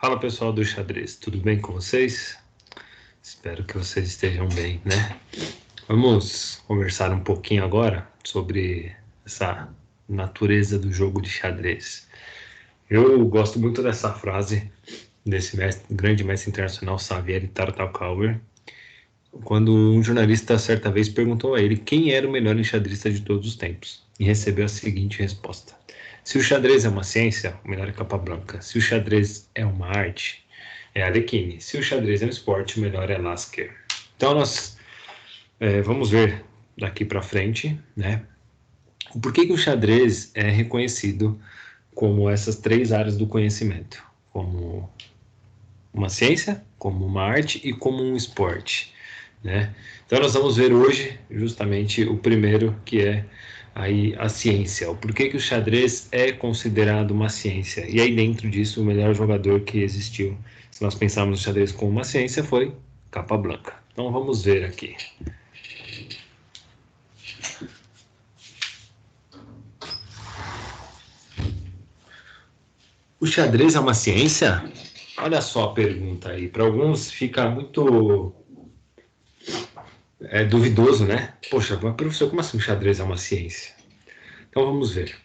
Fala pessoal do xadrez, tudo bem com vocês? Espero que vocês estejam bem, né? Vamos conversar um pouquinho agora sobre essa natureza do jogo de xadrez. Eu gosto muito dessa frase desse grande mestre internacional Xavier Tartakovsky, quando um jornalista certa vez perguntou a ele quem era o melhor enxadrista de todos os tempos, e recebeu a seguinte resposta: se o xadrez é uma ciência, o melhor é Capablanca. Se o xadrez é uma arte, é Alekhine. Se o xadrez é um esporte, o melhor é Lasker. Então nós vamos ver daqui para frente, né, o porquê que o xadrez é reconhecido como essas três áreas do conhecimento, como uma ciência, como uma arte e como um esporte, né? Então nós vamos ver hoje justamente o primeiro, que é aí a ciência, o porquê que o xadrez é considerado uma ciência. E aí dentro disso o melhor jogador que existiu, se nós pensarmos no xadrez como uma ciência, foi Capablanca. Então vamos ver aqui. O xadrez é uma ciência? Olha só a pergunta aí. Para alguns fica muito duvidoso, né? Poxa, mas professor, como assim o xadrez é uma ciência? Então vamos ver.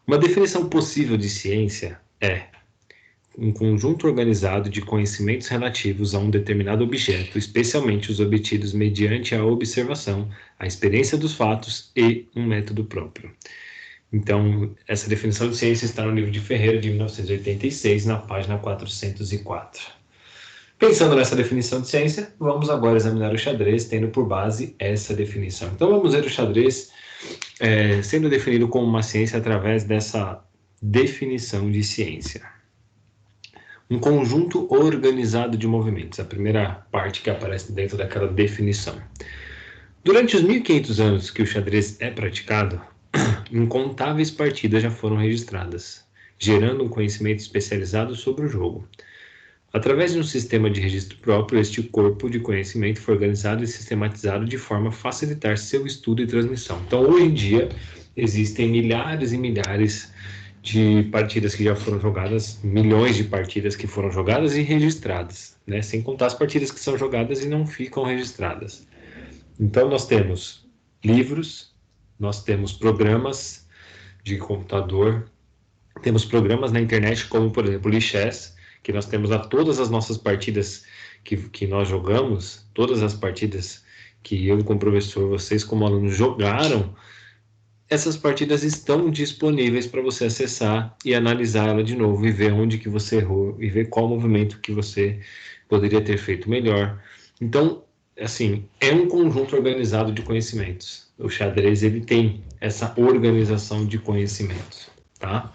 Uma definição possível de ciência é um conjunto organizado de conhecimentos relativos a um determinado objeto, especialmente os obtidos mediante a observação, a experiência dos fatos e um método próprio. Então, essa definição de ciência está no livro de Ferreira, de 1986, na página 404. Pensando nessa definição de ciência, vamos agora examinar o xadrez, tendo por base essa definição. Então, vamos ver o xadrez sendo definido como uma ciência através dessa definição de ciência. Um conjunto organizado de movimentos, a primeira parte que aparece dentro daquela definição. Durante os 1500 anos que o xadrez é praticado, incontáveis partidas já foram registradas, gerando um conhecimento especializado sobre o jogo. Através de um sistema de registro próprio, este corpo de conhecimento foi organizado e sistematizado de forma a facilitar seu estudo e transmissão. Então, hoje em dia, existem milhares e milhares de partidas que já foram jogadas, milhões de partidas que foram jogadas e registradas, né? Sem contar as partidas que são jogadas e não ficam registradas. Então, nós temos livros, nós temos programas de computador, temos programas na internet, como, por exemplo, o Lichess, que nós temos a todas as nossas partidas que nós jogamos, todas as partidas que eu como professor, vocês como alunos jogaram, essas partidas estão disponíveis para você acessar e analisar ela de novo e ver onde que você errou e ver qual movimento que você poderia ter feito melhor. Então, assim, é um conjunto organizado de conhecimentos. O xadrez, ele tem essa organização de conhecimentos, tá?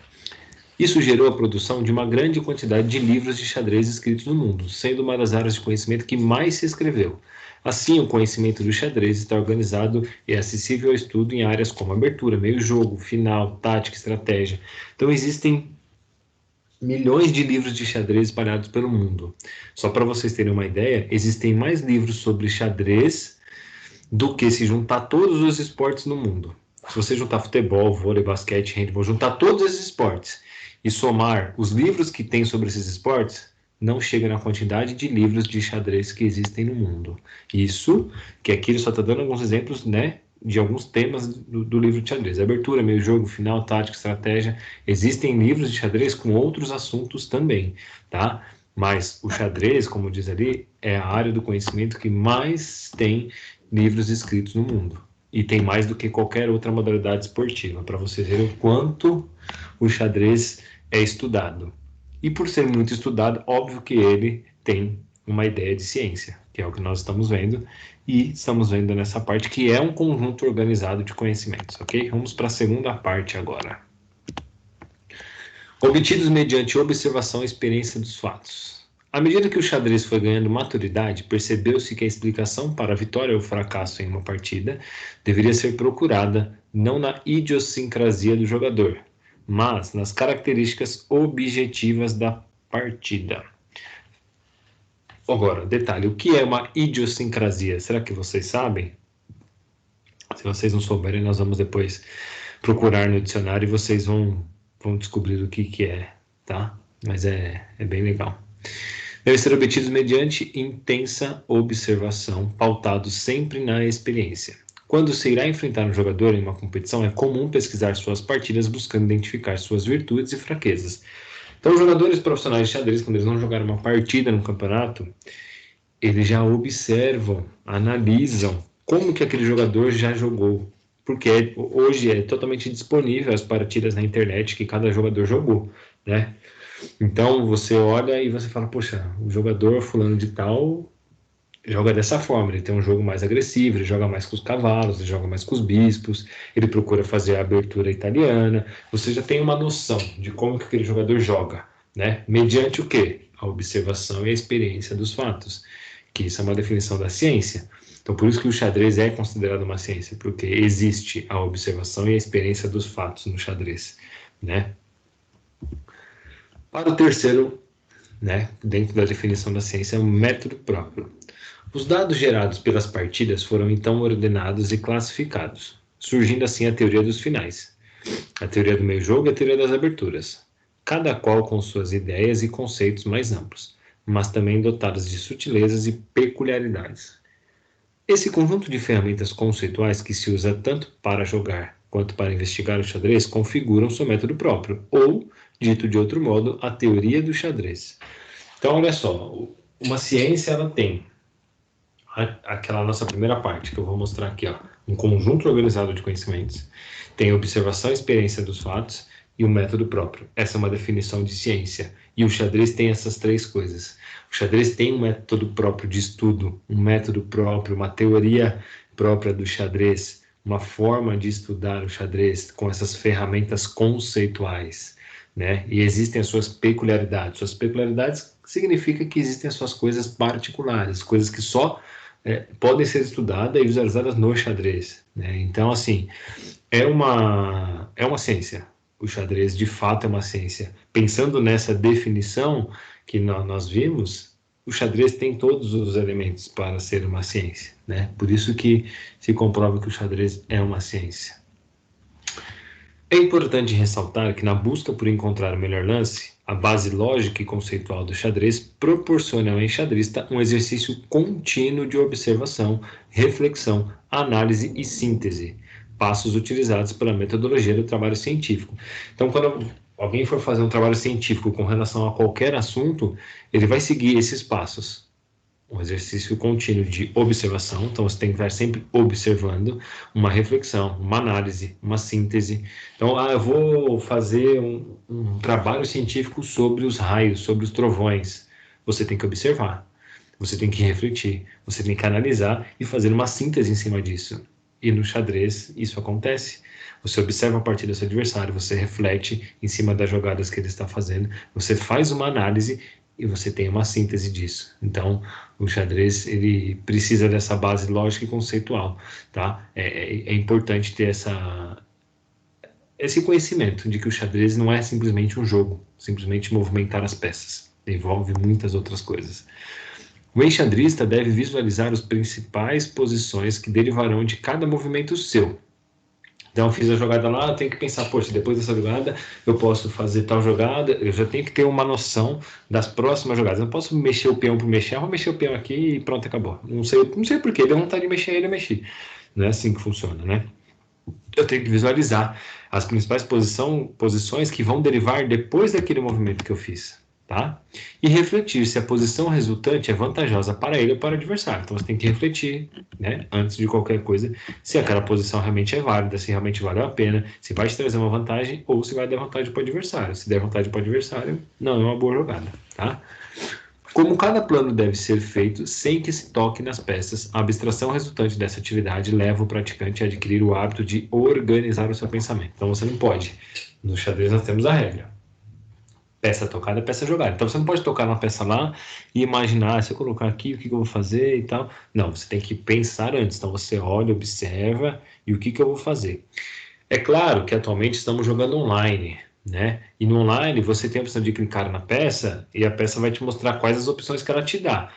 Isso gerou a produção de uma grande quantidade de livros de xadrez escritos no mundo, sendo uma das áreas de conhecimento que mais se escreveu. Assim, o conhecimento do xadrez está organizado e é acessível ao estudo em áreas como abertura, meio-jogo, final, tática, estratégia. Então, existem milhões de livros de xadrez espalhados pelo mundo. Só para vocês terem uma ideia, existem mais livros sobre xadrez do que se juntar todos os esportes no mundo. Se você juntar futebol, vôlei, basquete, handebol, juntar todos esses esportes e somar os livros que tem sobre esses esportes, não chega na quantidade de livros de xadrez que existem no mundo. Isso, que aqui ele só está dando alguns exemplos, né, de alguns temas do livro de xadrez. Abertura, meio jogo, final, tática, estratégia. Existem livros de xadrez com outros assuntos também, tá? Mas o xadrez, como diz ali, é a área do conhecimento que mais tem livros escritos no mundo. E tem mais do que qualquer outra modalidade esportiva, para vocês verem o quanto o xadrez é estudado. E por ser muito estudado, óbvio que ele tem uma ideia de ciência, que é o que nós estamos vendo, e estamos vendo nessa parte que é um conjunto organizado de conhecimentos, ok? Vamos para a segunda parte agora. Obtidos mediante observação e experiência dos fatos. À medida que o xadrez foi ganhando maturidade, percebeu-se que a explicação para a vitória ou fracasso em uma partida deveria ser procurada não na idiosincrasia do jogador, mas nas características objetivas da partida. Agora, detalhe, o que é uma idiosincrasia? Será que vocês sabem? Se vocês não souberem, nós vamos depois procurar no dicionário e vocês vão descobrir o que é, tá? Mas é bem legal. Devem ser obtidos mediante intensa observação, pautados sempre na experiência. Quando se irá enfrentar um jogador em uma competição, é comum pesquisar suas partidas buscando identificar suas virtudes e fraquezas. Então, os jogadores profissionais de xadrez, quando eles vão jogar uma partida no campeonato, eles já observam, analisam como que aquele jogador já jogou. Porque hoje é totalmente disponível as partidas na internet que cada jogador jogou, né? Então, você olha e você fala, poxa, o jogador fulano de tal joga dessa forma, ele tem um jogo mais agressivo, ele joga mais com os cavalos, ele joga mais com os bispos, ele procura fazer a abertura italiana. Você já tem uma noção de como que aquele jogador joga, né? Mediante o quê? A observação e a experiência dos fatos, que isso é uma definição da ciência. Então, por isso que o xadrez é considerado uma ciência, porque existe a observação e a experiência dos fatos no xadrez, né? Para o terceiro, né, dentro da definição da ciência, é um método próprio. Os dados gerados pelas partidas foram então ordenados e classificados, surgindo assim a teoria dos finais, a teoria do meio-jogo e a teoria das aberturas, cada qual com suas ideias e conceitos mais amplos, mas também dotadas de sutilezas e peculiaridades. Esse conjunto de ferramentas conceituais que se usa tanto para jogar quanto para investigar o xadrez configuram seu método próprio, ou, dito de outro modo, a teoria do xadrez. Então, olha só, uma ciência ela tem aquela nossa primeira parte, que eu vou mostrar aqui, ó, um conjunto organizado de conhecimentos, tem observação e experiência dos fatos e um método próprio. Essa é uma definição de ciência. E o xadrez tem essas três coisas. O xadrez tem um método próprio de estudo, um método próprio, uma teoria própria do xadrez, uma forma de estudar o xadrez com essas ferramentas conceituais, né? E existem as suas peculiaridades. Suas peculiaridades significa que existem as suas coisas particulares, coisas que só podem ser estudadas e visualizadas no xadrez, né? Então, assim, é uma ciência. O xadrez, de fato, é uma ciência. Pensando nessa definição que nós vimos, o xadrez tem todos os elementos para ser uma ciência, né? Por isso que se comprova que o xadrez é uma ciência. É importante ressaltar que na busca por encontrar o melhor lance, a base lógica e conceitual do xadrez proporciona ao enxadrista um exercício contínuo de observação, reflexão, análise e síntese, passos utilizados pela metodologia do trabalho científico. Então, quando alguém for fazer um trabalho científico com relação a qualquer assunto, ele vai seguir esses passos. Um exercício contínuo de observação, então você tem que estar sempre observando, uma reflexão, uma análise, uma síntese. Então, eu vou fazer um trabalho científico sobre os raios, sobre os trovões. Você tem que observar, você tem que refletir, você tem que analisar e fazer uma síntese em cima disso. E no xadrez isso acontece. Você observa a partida do seu adversário, você reflete em cima das jogadas que ele está fazendo, você faz uma análise e você tem uma síntese disso. Então, o xadrez ele precisa dessa base lógica e conceitual, tá? É importante ter esse conhecimento de que o xadrez não é simplesmente um jogo, simplesmente movimentar as peças. Envolve muitas outras coisas. O enxadrista deve visualizar as principais posições que derivarão de cada movimento seu. Então, eu fiz a jogada lá, eu tenho que pensar, poxa, depois dessa jogada eu posso fazer tal jogada, eu já tenho que ter uma noção das próximas jogadas. Eu não posso mexer o peão por mexer, eu vou mexer o peão aqui e pronto, acabou. Não sei por quê, deu vontade de mexer ele, eu mexi. Não é assim que funciona, né? Eu tenho que visualizar as principais posições que vão derivar depois daquele movimento que eu fiz. Tá? E refletir se a posição resultante é vantajosa para ele ou para o adversário. Então você tem que refletir, né, antes de qualquer coisa, se aquela posição realmente é válida, se realmente valeu a pena, se vai te trazer uma vantagem ou se vai dar vantagem para o adversário. Se der vantagem para o adversário, não é uma boa jogada. Tá? Como cada plano deve ser feito sem que se toque nas peças, a abstração resultante dessa atividade leva o praticante a adquirir o hábito de organizar o seu pensamento. Então você não pode. No xadrez nós temos a regra. Peça tocada, peça jogada. Então você não pode tocar uma peça lá e imaginar, se eu colocar aqui, o que eu vou fazer e tal. Não, você tem que pensar antes. Então você olha, observa e o que eu vou fazer. É claro que atualmente estamos jogando online, né? E no online você tem a opção de clicar na peça e a peça vai te mostrar quais as opções que ela te dá.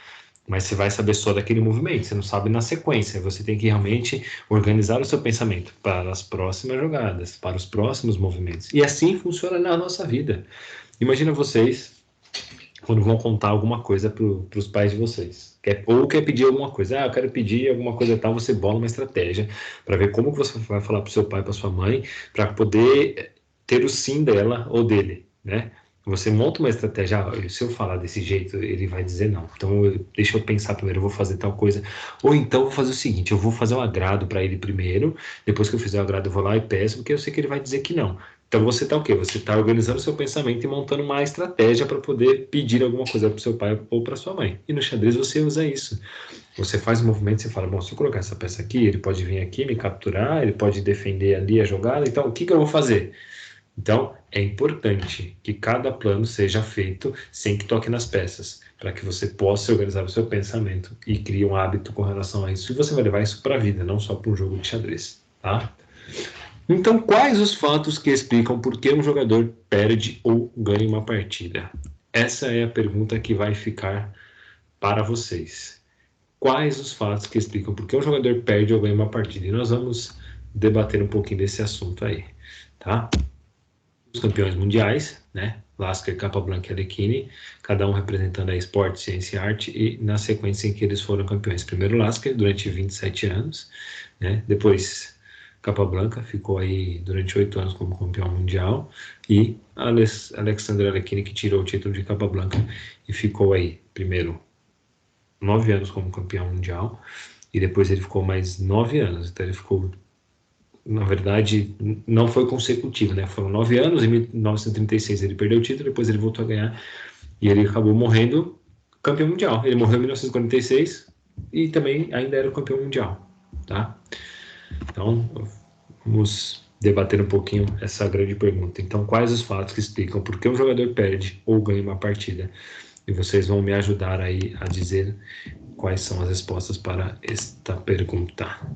Mas você vai saber só daquele movimento, você não sabe na sequência. Você tem que realmente organizar o seu pensamento para as próximas jogadas, para os próximos movimentos. E assim funciona na nossa vida. Imagina vocês quando vão contar alguma coisa para os pais de vocês. Ou quer pedir alguma coisa. Ah, eu quero pedir alguma coisa tal, você bola uma estratégia para ver como que você vai falar para o seu pai, para sua mãe, para poder ter o sim dela ou dele, né? Você monta uma estratégia, se eu falar desse jeito, ele vai dizer não. Então, deixa eu pensar primeiro, eu vou fazer tal coisa. Ou então, eu vou fazer o seguinte, eu vou fazer um agrado para ele primeiro, depois que eu fizer o agrado, eu vou lá e peço, porque eu sei que ele vai dizer que não. Então, você está o quê? Você está organizando o seu pensamento e montando uma estratégia para poder pedir alguma coisa para o seu pai ou para sua mãe. E no xadrez você usa isso. Você faz o movimento, você fala, bom, se eu colocar essa peça aqui, ele pode vir aqui me capturar, ele pode defender ali a jogada, então o que eu vou fazer? Então, é importante que cada plano seja feito sem que toque nas peças, para que você possa organizar o seu pensamento e criar um hábito com relação a isso. E você vai levar isso para a vida, não só para um jogo de xadrez, tá? Então, quais os fatos que explicam por que um jogador perde ou ganha uma partida? Essa é a pergunta que vai ficar para vocês. Quais os fatos que explicam por que um jogador perde ou ganha uma partida? E nós vamos debater um pouquinho desse assunto aí, tá? Os campeões mundiais, né? Lasker, Capablanca e Alekhine, cada um representando a esporte, ciência e arte, e na sequência em que eles foram campeões. Primeiro Lasker, durante 27 anos, né? Depois Capablanca, ficou aí durante 8 anos como campeão mundial, e Alexander Alekhine, que tirou o título de Capablanca e ficou aí, primeiro, 9 anos como campeão mundial, e depois ele ficou mais 9 anos, então ele ficou, na verdade, não foi consecutivo, né? Foram 9 anos, em 1936 ele perdeu o título, depois ele voltou a ganhar, e ele acabou morrendo campeão mundial. Ele morreu em 1946 e também ainda era campeão mundial, tá? Então, vamos debater um pouquinho essa grande pergunta. Então, quais os fatos que explicam por que um jogador perde ou ganha uma partida? E vocês vão me ajudar aí a dizer quais são as respostas para esta pergunta.